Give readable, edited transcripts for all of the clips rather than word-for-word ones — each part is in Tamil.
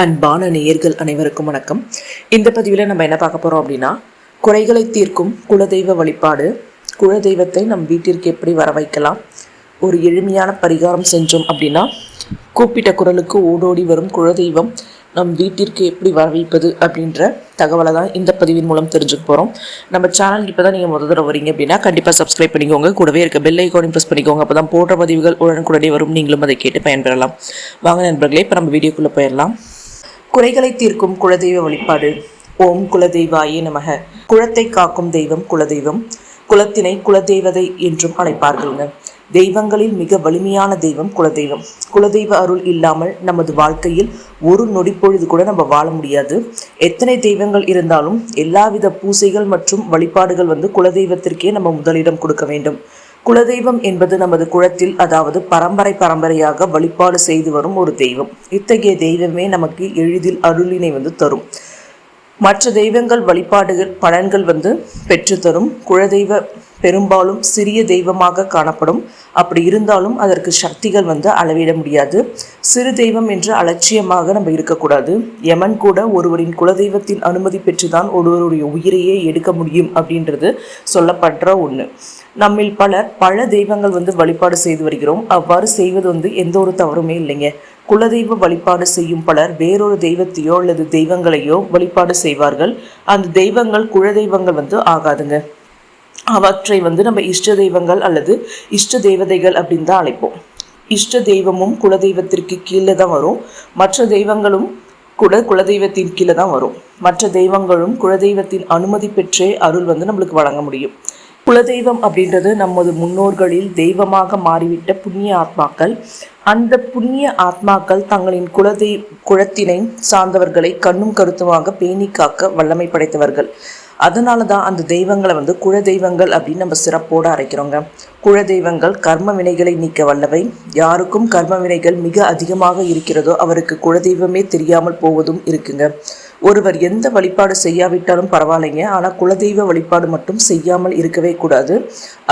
அன்பான நேயர்கள் அனைவருக்கும் வணக்கம். இந்த பதிவில் நம்ம என்ன பார்க்க போகிறோம் அப்படின்னா, குறைகளை தீர்க்கும் குலதெய்வ வழிபாடு. குலதெய்வத்தை நம் வீட்டிற்கு எப்படி வர வைக்கலாம், ஒரு எளிமையான பரிகாரம் செஞ்சோம் அப்படின்னா கூப்பிட்ட குரலுக்கு ஓடோடி வரும் குலதெய்வம் நம் வீட்டிற்கு எப்படி வர வைப்பது அப்படின்ற தகவலை தான் இந்த பதிவின் மூலம் தெரிஞ்சுக்க போகிறோம். நம்ம சேனல் இப்போ தான் நீங்கள் முதல் தடவை வரீங்க அப்படின்னா கண்டிப்பாக சப்ஸ்கிரைப் பண்ணிக்கோங்க. கூடவே இருக்க பெல் ஐக்கானையும் ப்ரெஸ் பண்ணிக்கோங்க. அப்போ தான் போடுற பதிவுகள் உடனுக்குடனே வரும், நீங்களும் அதை கேட்டு பயன்பெறலாம். வாங்க நண்பர்களே, இப்போ நம்ம வீடியோக்குள்ளே போயிடலாம். குறைகளை தீர்க்கும் குலதெய்வ வழிபாடு. ஓம் குலதெய்வாயே நமக. குலத்தை காக்கும் தெய்வம் குலதெய்வம். குலத்தினை குலதெய்வதை என்றும் அழைப்பார்கள்ங்க. தெய்வங்களில் மிக வலிமையான தெய்வம் குலதெய்வம். குலதெய்வ அருள் இல்லாமல் நமது வாழ்க்கையில் ஒரு நொடிப்பொழுது கூட நம்ம வாழ முடியாது. எத்தனை தெய்வங்கள் இருந்தாலும் எல்லாவித பூசைகள் மற்றும் வழிபாடுகள் குலதெய்வத்திற்கே நம்ம முதலிடம் கொடுக்க வேண்டும். குலதெய்வம் என்பது நமது குலத்தில், அதாவது பரம்பரையாக வழிபாடு செய்து வரும் ஒரு தெய்வம். இத்தகைய தெய்வமே நமக்கு எளிதில் அருளினை தரும். மற்ற தெய்வங்கள் வழிபாடுகள் பலன்கள் பெற்றுத்தரும். குலதெய்வ பெரும்பாலும் சிறிய தெய்வமாக காணப்படும். அப்படி இருந்தாலும் அதற்கு சக்திகள் அளவிட முடியாது. சிறு தெய்வம் என்று அலட்சியமாக நம்ம இருக்கக்கூடாது. யமன் கூட ஒருவரின் குலதெய்வத்தின் அனுமதி பெற்றுதான் ஒருவருடைய உயிரையே எடுக்க முடியும் அப்படின்றது சொல்லப்படுற ஒன்று. நம்மில் பல தெய்வங்கள் வழிபாடு செய்து வருகிறோம். அவ்வாறு செய்வது எந்த ஒரு தவறுமே இல்லைங்க. குலதெய்வ வழிபாடு செய்யும் பலர் வேறொரு தெய்வத்தையோ அல்லது தெய்வங்களையோ வழிபாடு செய்வார்கள். அந்த தெய்வங்கள் குலதெய்வங்கள் ஆகாதுங்க. அவற்றை நம்ம இஷ்ட தெய்வங்கள் அல்லது இஷ்ட தேவதைகள் அப்படின்னு தான் அழைப்போம். இஷ்ட தெய்வமும் குலதெய்வத்திற்கு கீழே தான் வரும். மற்ற தெய்வங்களும் கூட குலதெய்வத்தின் கீழே தான் வரும். மற்ற தெய்வங்களும் குலதெய்வத்தின் அனுமதி பெற்றே அருள் நம்மளுக்கு வழங்க முடியும். குலதெய்வம் அப்படின்றது நமது முன்னோர்களில் தெய்வமாக மாறிவிட்ட புண்ணிய ஆத்மாக்கள். அந்த புண்ணிய ஆத்மாக்கள் தங்களின் குலத்தினை சார்ந்தவர்களை கண்ணும் கருத்துமாக பேணி காக்க வல்லமை படைத்தவர்கள். அதனால தான் அந்த தெய்வங்களை குலதெய்வங்கள் அப்படின்னு நம்ம சிறப்போடு அழைக்கிறோங்க. குலதெய்வங்கள் கர்ம வினைகளை நீக்க வல்லவை. யாருக்கும் கர்ம வினைகள் மிக அதிகமாக இருக்கிறதோ அவருக்கு குலதெய்வமே தெரியாமல் போவதும் இருக்குங்க. ஒருவர் எந்த வழிபாடு செய்யாவிட்டாலும் பரவாயில்லைங்க, ஆனால் குலதெய்வ வழிபாடு மட்டும் செய்யாமல் இருக்கவே கூடாது.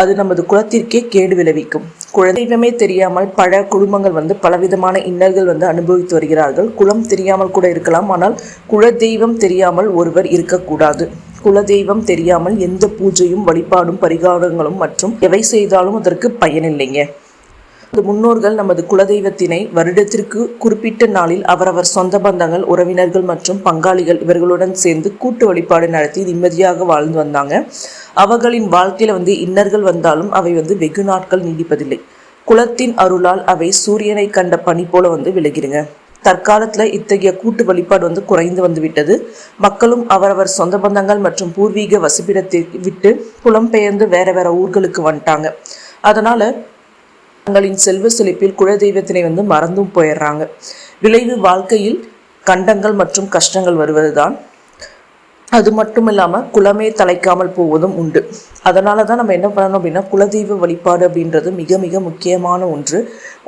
அது நமது குலத்திற்கே கேடு விளைவிக்கும். குலதெய்வமே தெரியாமல் பல குடும்பங்கள் பலவிதமான இன்னல்கள் அனுபவித்து வருகிறார்கள். குலம் தெரியாமல் கூட இருக்கலாம், ஆனால் குலதெய்வம் தெரியாமல் ஒருவர் இருக்கக்கூடாது. குலதெய்வம் தெரியாமல் எந்த பூஜையும் வழிபாடும் பரிகாரங்களும் மற்றும் எவை செய்தாலும் அதற்கு பயனில்லைங்க. முன்னோர்கள் நமது குலதெய்வத்தினை வருடத்திற்கு குறிப்பிட்ட நாளில் அவரவர் சொந்த பந்தங்கள், உறவினர்கள் மற்றும் பங்காளிகள் இவர்களுடன் சேர்ந்து கூட்டு வழிபாடு நடத்தி நிம்மதியாக வாழ்ந்து வந்தாங்க. அவர்களின் வாழ்க்கையில இன்னர்கள் வந்தாலும் அவை வெகு நாட்கள் நீடிப்பதில்லை. குலத்தின் அருளால் அவை சூரியனை கண்ட பனி போல விலகிடுங்க. தற்காலத்தில் இத்தகைய கூட்டு வழிபாடு குறைந்து விட்டது. மக்களும் அவரவர் சொந்த பந்தங்கள் மற்றும் பூர்வீக வசிப்பிடத்தை விட்டு புலம்பெயர்ந்து வேற ஊர்களுக்கு வந்துட்டாங்க. அதனால தங்களின் செல்வ செழிப்பில் குலதெய்வத்தினை மறந்தும் போயிடுறாங்க. விளைவு வாழ்க்கையில் கண்டங்கள் மற்றும் கஷ்டங்கள் வருவதுதான். அது மட்டும் இல்லாமல் குலமே தலைக்காமல் போவதும் உண்டு. அதனால தான் நம்ம என்ன பண்ணணும் அப்படின்னா, குலதெய்வ வழிபாடு அப்படின்றது மிக மிக முக்கியமான ஒன்று.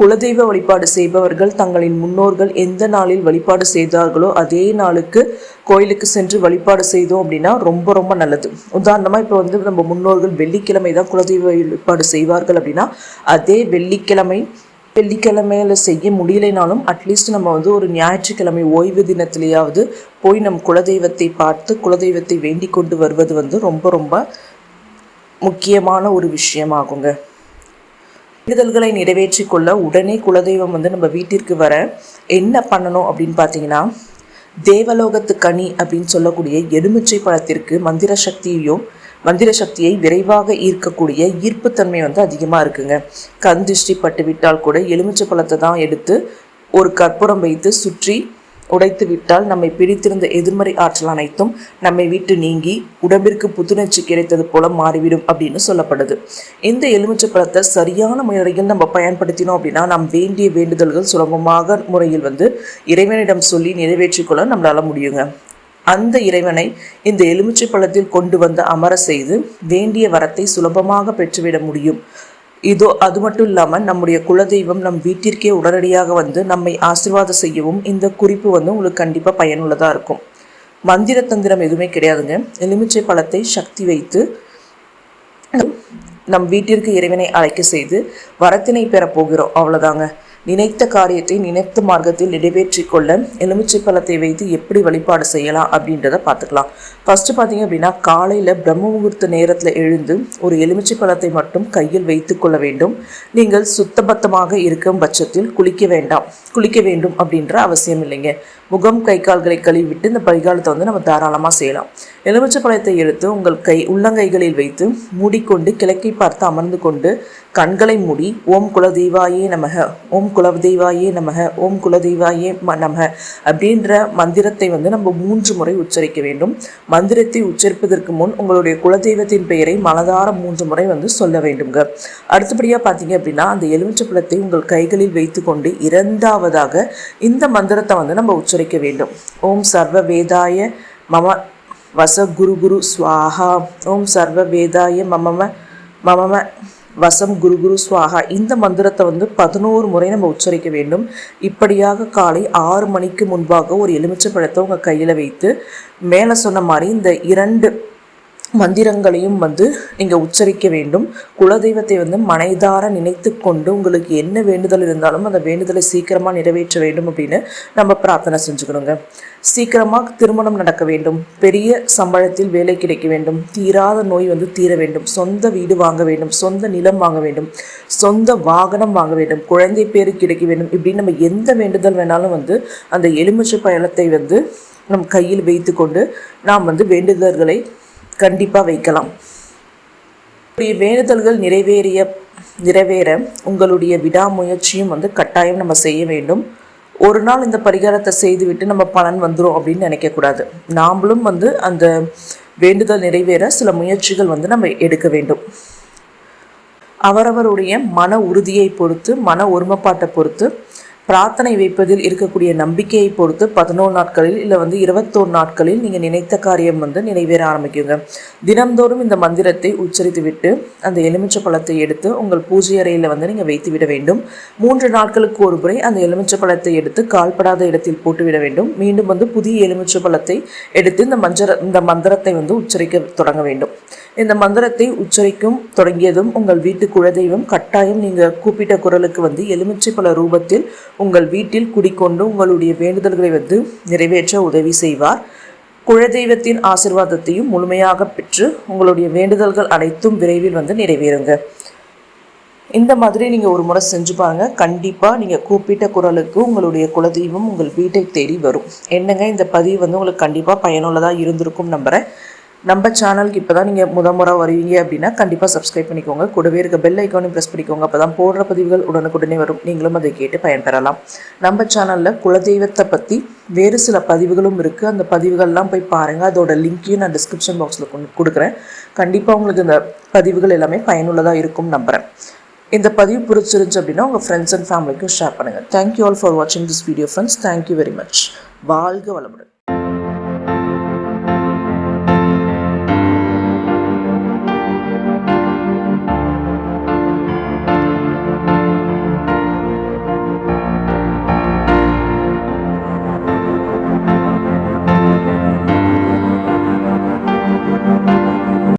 குலதெய்வ வழிபாடு செய்பவர்கள் தங்களின் முன்னோர்கள் எந்த நாளில் வழிபாடு செய்தார்களோ அதே நாளுக்கு கோயிலுக்கு சென்று வழிபாடு செய்தோம் அப்படின்னா ரொம்ப ரொம்ப நல்லது. உதாரணமாக இப்போ நம்ம முன்னோர்கள் வெள்ளிக்கிழமை தான் குலதெய்வ வழிபாடு செய்வார்கள் அப்படின்னா, அதே வெள்ளிக்கிழமையில செய்ய முடியலைனாலும் அட்லீஸ்ட் நம்ம ஒரு ஞாயிற்றுக்கிழமை ஓய்வு தினத்திலேயாவது போய் நம் குலதெய்வத்தை பார்த்து குலதெய்வத்தை வேண்டிக் கொண்டு வருவது ரொம்ப ரொம்ப முக்கியமான ஒரு விஷயமாகுங்க. வேண்டுதல்களை நிறைவேற்றி கொள்ள உடனே குலதெய்வம் நம்ம வீட்டிற்கு வர என்ன பண்ணணும் அப்படின்னு பார்த்தீங்கன்னா, தேவலோகத்து கனி அப்படின்னு சொல்லக்கூடிய எலுமிச்சை பழத்திற்கு மந்திர சக்தியை விரைவாக ஈர்க்கக்கூடிய ஈர்ப்புத்தன்மை அதிகமாக இருக்குங்க. கண் திருஷ்டி பட்டு விட்டால் கூட எலுமிச்சை பழத்தை தான் எடுத்து ஒரு கற்பூரம் வைத்து சுற்றி உடைத்து விட்டால் நம்மை பிடித்திருந்த எதிர்மறை ஆற்றல் அனைத்தும் நம்மை விட்டு நீங்கி உடம்பிற்கு புத்துணர்ச்சி கிடைத்தது போல மாறிவிடும் அப்படின்னு சொல்லப்படுது. இந்த எலுமிச்சை பழத்தை சரியான முறையில் நம்ம பயன்படுத்தினோம் அப்படின்னா நாம் வேண்டிய வேண்டுதல்கள் சுலபமாக முறையில் இறைவனிடம் சொல்லி நிறைவேற்றிக்கொள்ள நம்மளால முடியுங்க. அந்த இறைவனை இந்த எலுமிச்சை பழத்தில் கொண்டு அமர செய்து வேண்டிய வரத்தை சுலபமாக பெற்றுவிட முடியும். அது மட்டும் இல்லாமல் நம்முடைய குலதெய்வம் நம் வீட்டிற்கே உடனடியாக நம்மை ஆசீர்வாதம் செய்யவும் இந்த குறிப்பு உங்களுக்கு கண்டிப்பாக பயனுள்ளதாக இருக்கும். மந்திர தந்திரம் எதுவுமே கிடையாதுங்க. எலுமிச்சை பழத்தை சக்தி வைத்து நம் வீட்டிற்கு இறைவனை அழைக்க செய்து வரத்தினை பெற போகிறோம், அவ்வளோதாங்க. நினைத்த காரியத்தை நினைத்த மார்க்கத்தில் நிறைவேற்றிக் கொள்ள எலுமிச்சை பழத்தை வைத்து எப்படி வழிபாடு செய்யலாம் அப்படின்றத பார்த்துக்கலாம். ஃபஸ்ட்டு பார்த்தீங்க அப்படின்னா, காலையில் பிரம்ம முகூர்த்த நேரத்தில் எழுந்து ஒரு எலுமிச்சை பழத்தை மட்டும் கையில் வைத்து கொள்ள வேண்டும். நீங்கள் சுத்தபத்தமாக இருக்கும் பட்சத்தில் குளிக்க வேண்டும் அப்படின்ற அவசியம் இல்லைங்க. முகம் கை கால்களை கழுவிவிட்டு இந்த பரிகாரத்தை நம்ம தாராளமாக செய்யலாம். எலுமிச்சை பழத்தை எடுத்து உங்கள் உள்ளங்கைகளில் வைத்து மூடிக்கொண்டு கிழக்கை பார்த்து அமர்ந்து கொண்டு கண்களை மூடி ஓம் குலதெய்வாயே நமக, ஓம் குலதெய்வாயே நமக, ஓம் குலதெய்வாயே நமக அப்படின்ற மந்திரத்தை நம்ம 3 முறை உச்சரிக்க வேண்டும். மந்திரத்தை உச்சரிப்பதற்கு முன் உங்களுடைய குலதெய்வத்தின் பெயரை மனதார 3 முறை சொல்ல வேண்டுங்க. அடுத்தபடியாக பார்த்தீங்க அப்படின்னா, அந்த எலுமிச்சை பழத்தை உங்கள் கைகளில் வைத்து கொண்டு 2வதாக இந்த மந்திரத்தை நம்ம உச்சரிக்க வேண்டும். ஓம் சர்வ வேதாய மம வச குரு ஸ்வாஹா, ஓம் சர்வ வேதாய மமம வசம் குரு ஸ்வாஹா. இந்த மந்திரத்தை 11 முறை நம்ம உச்சரிக்க வேண்டும். இப்படியாக காலை 6 மணிக்கு முன்பாக ஒரு எலுமிச்சை பழத்தை உங்கள் கையில் வைத்து மேலே சொன்ன மாதிரி இந்த 2 மந்திரங்களையும் நீங்கள் உச்சரிக்க வேண்டும். குலதெய்வத்தை மனைதார நினைத்து கொண்டு உங்களுக்கு என்ன வேண்டுதல் இருந்தாலும் அந்த வேண்டுதலை சீக்கிரமாக நிறைவேற்ற வேண்டும் அப்படின்னு நம்ம பிரார்த்தனை செஞ்சுக்கணுங்க. சீக்கிரமாக திருமணம் நடக்க வேண்டும், பெரிய சம்பளத்தில் வேலை கிடைக்க வேண்டும், தீராத நோய் தீர வேண்டும், சொந்த வீடு வாங்க வேண்டும், சொந்த நிலம் வாங்க வேண்டும், சொந்த வாகனம் வாங்க வேண்டும், குழந்தை பேரு கிடைக்க வேண்டும், இப்படின்னு நம்ம எந்த வேண்டுதல் வேணாலும் அந்த எலுமிச்சை பழத்தை நம் கையில் வைத்து கொண்டு நாம் வேண்டுதல்களை கண்டிப்பாக வைக்கலாம். வேண்டுதல்கள் நிறைவேற உங்களுடைய விடாமுயற்சியும் கட்டாயம் நம்ம செய்ய வேண்டும். ஒரு நாள் இந்த பரிகாரத்தை செய்துவிட்டு நம்ம பலன் வந்துடும் அப்படின்னு நினைக்கக்கூடாது. நாமளும் அந்த வேண்டுதல் நிறைவேற சில முயற்சிகள் நம்ம எடுக்க வேண்டும். அவரவருடைய மன உறுதியை பொறுத்து, மன ஒருமைப்பாட்டை பொறுத்து, பிரார்த்தனை வைப்பதில் இருக்கக்கூடிய நம்பிக்கையை பொறுத்து 11 நாட்களில் இல்லை 21 நாட்களில் நீங்கள் நினைத்த காரியம் நிறைவேற ஆரம்பிக்குங்க. தினம்தோறும் இந்த மந்திரத்தை உச்சரித்து விட்டு அந்த எலுமிச்சை பழத்தை எடுத்து உங்கள் பூஜை அறையில் நீங்கள் வைத்து விட வேண்டும். 3 நாட்களுக்கு ஒரு முறை அந்த எலுமிச்சை பழத்தை எடுத்து கால்படாத இடத்தில் போட்டுவிட வேண்டும். மீண்டும் புதிய எலுமிச்சை பழத்தை எடுத்து இந்த மந்திரத்தை உச்சரிக்க தொடங்க வேண்டும். இந்த மந்திரத்தை உச்சரிக்கும் தொடங்கியதும் உங்கள் வீட்டு குலதெய்வம் கட்டாயம் நீங்கள் கூப்பிட்ட குரலுக்கு எலுமிச்சை பழ ரூபத்தில் உங்கள் வீட்டில் குடிக்கொண்டு உங்களுடைய வேண்டுதல்களை நிறைவேற்ற உதவி செய்வார். குலதெய்வத்தின் ஆசீர்வாதத்தையும் முழுமையாக பெற்று உங்களுடைய வேண்டுதல்கள் அனைத்தும் விரைவில் நிறைவேறுங்க. இந்த மாதிரி நீங்கள் ஒரு முறை செஞ்சு பாருங்கள். கண்டிப்பாக நீங்கள் கூப்பிட்ட குரலுக்கு உங்களுடைய குலதெய்வம் உங்கள் வீட்டை தேடி வரும். என்னங்க, இந்த பதிவு உங்களுக்கு கண்டிப்பாக பயனுள்ளதாக இருந்திருக்கும் நம்புகிறேன். நம்ம சேனலுக்கு இப்போ தான் நீங்கள் முறை வருவீங்க அப்படின்னா கண்டிப்பாக சப்ஸ்கிரைப் பண்ணிக்கோங்க. கூடவே இருக்க பெல் ஐக்கானையும் ப்ரெஸ் பண்ணிக்கோங்க. அப்போ தான் போடுற பதிவுகள் உடனுக்குடனே வரும். நீங்களும் அதை கேட்டு பயன்பெறலாம். நம்ம சேனலில் குலதெய்வத்தை பற்றி வேறு சில பதிவுகளும் இருக்குது. அந்த பதிவுகள்லாம் போய் பாருங்கள். அதோட லிங்க்கையும் நான் டிஸ்கிரிப்ஷன் பாக்ஸில் கொடுக்குறேன். கண்டிப்பாக உங்களுக்கு இந்த பதிவுகள் எல்லாமே பயனுள்ளதாக இருக்கும் நம்புகிறேன். இந்த பதிவு பிடிச்சிருந்துச்சு அப்படின்னா உங்கள் ஃப்ரெண்ட்ஸ் அண்ட் ஃபேமிலிக்கும் ஷேர் பண்ணுங்கள். தேங்க்யூ ஆல் ஃபார் வாட்சிங் this video friends. Thank you very much. வாழ்க வளமுடன்.